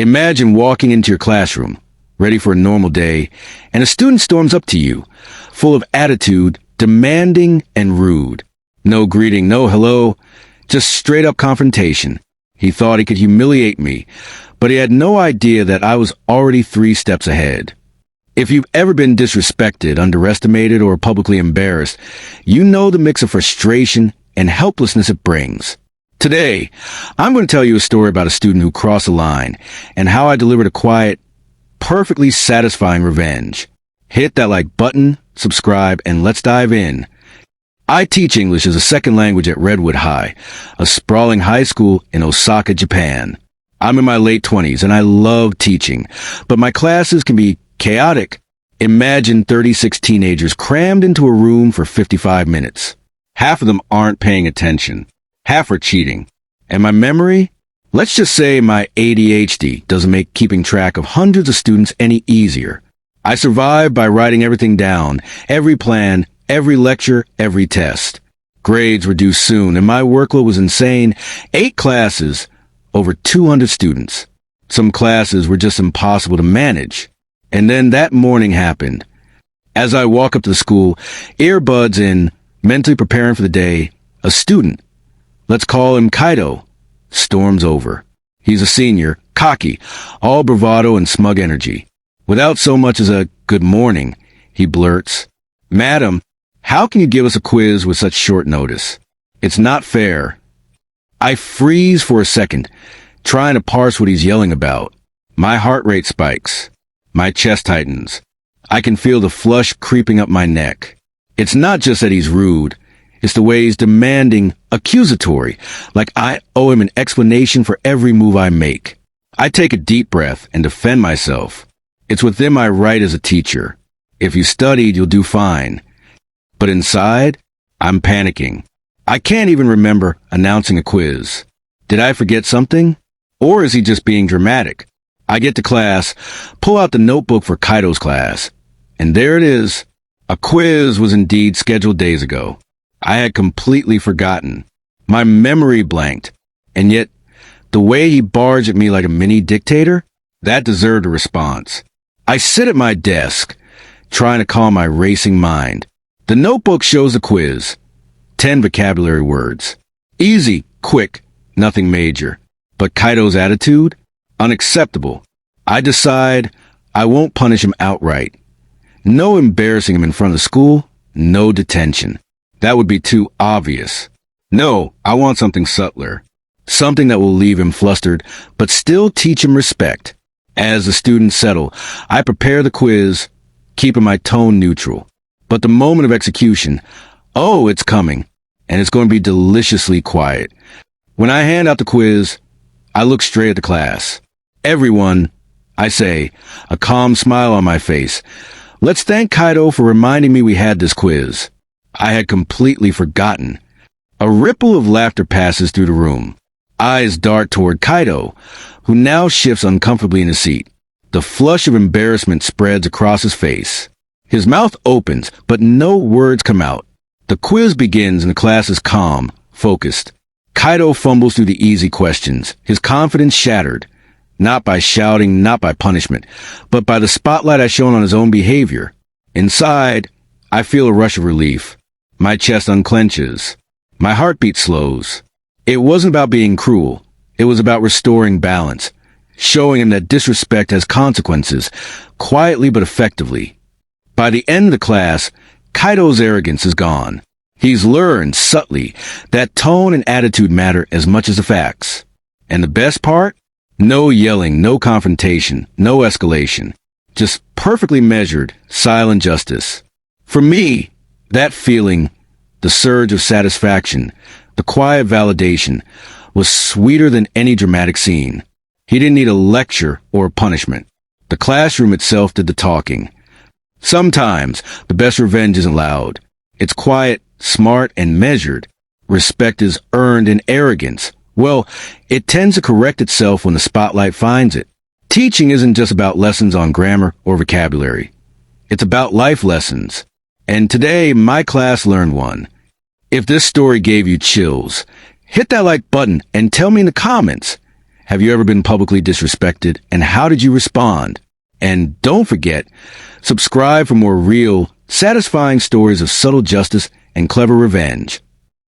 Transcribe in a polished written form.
Imagine walking into your classroom, ready for a normal day, and a student storms up to you, full of attitude, demanding and rude. No greeting, no hello, just straight-up confrontation. He thought he could humiliate me, but he had no idea that I was already 3 steps ahead. If you've ever been disrespected, underestimated, or publicly embarrassed, you know the mix of frustration and helplessness it brings. Today, I'm going to tell you a story about a student who crossed a line and how I delivered a quiet, perfectly satisfying revenge. Hit that like button, subscribe, and let's dive in. I teach English as a second language at Redwood High, a sprawling high school in Osaka, Japan. I'm in my late 20s and I love teaching, but my classes can be chaotic. Imagine 36 teenagers crammed into a room for 55 minutes. Half of them aren't paying attention. Half are cheating. And my memory? Let's just say my ADHD doesn't make keeping track of hundreds of students any easier. I survive by writing everything down, every plan, every lecture, every test. Grades were due soon, and my workload was insane. 8 classes, over 200 students. Some classes were just impossible to manage. And then that morning happened. As I walk up to the school, earbuds in, mentally preparing for the day, a student, let's call him Kaido, storms over. He's a senior, cocky, all bravado and smug energy. Without so much as a good morning, he blurts, "Madam, how can you give us a quiz with such short notice? It's not fair." I freeze for a second, trying to parse what he's yelling about. My heart rate spikes. My chest tightens. I can feel the flush creeping up my neck. It's not just that he's rude. It's the way he's demanding, accusatory, like I owe him an explanation for every move I make. I take a deep breath and defend myself. It's within my right as a teacher. If you studied, you'll do fine. But inside, I'm panicking. I can't even remember announcing a quiz. Did I forget something? Or is he just being dramatic? I get to class, pull out the notebook for Kaido's class, and there it is. A quiz was indeed scheduled days ago. I had completely forgotten. My memory blanked, and yet the way he barged at me like a mini dictator, that deserved a response. I sit at my desk, trying to calm my racing mind. The notebook shows the quiz. 10 vocabulary words. Easy, quick, nothing major. But Kaido's attitude? Unacceptable. I decide I won't punish him outright. No embarrassing him in front of the school, no detention. That would be too obvious. No, I want something subtler. Something that will leave him flustered, but still teach him respect. As the students settle, I prepare the quiz, keeping my tone neutral. But the moment of execution, oh, it's coming, and it's going to be deliciously quiet. When I hand out the quiz, I look straight at the class. Everyone, I say, a calm smile on my face. Let's thank Kaido for reminding me we had this quiz. I had completely forgotten. A ripple of laughter passes through the room. Eyes dart toward Kaido, who now shifts uncomfortably in his seat. The flush of embarrassment spreads across his face. His mouth opens, but no words come out. The quiz begins and the class is calm, focused. Kaido fumbles through the easy questions, his confidence shattered. Not by shouting, not by punishment, but by the spotlight I shone on his own behavior. Inside, I feel a rush of relief. My chest unclenches. My heartbeat slows. It wasn't about being cruel. It was about restoring balance, showing him that disrespect has consequences, quietly but effectively. By the end of the class, Kaido's arrogance is gone. He's learned, subtly, that tone and attitude matter as much as the facts. And the best part? No yelling, no confrontation, no escalation. Just perfectly measured, silent justice. For me, that feeling, the surge of satisfaction, the quiet validation, was sweeter than any dramatic scene. He didn't need a lecture or a punishment. The classroom itself did the talking. Sometimes, the best revenge isn't loud. It's quiet, smart, and measured. Respect is earned in arrogance. Well, it tends to correct itself when the spotlight finds it. Teaching isn't just about lessons on grammar or vocabulary. It's about life lessons. And today, my class learned one. If this story gave you chills, hit that like button and tell me in the comments. Have you ever been publicly disrespected, and how did you respond? And don't forget, subscribe for more real, satisfying stories of subtle justice and clever revenge.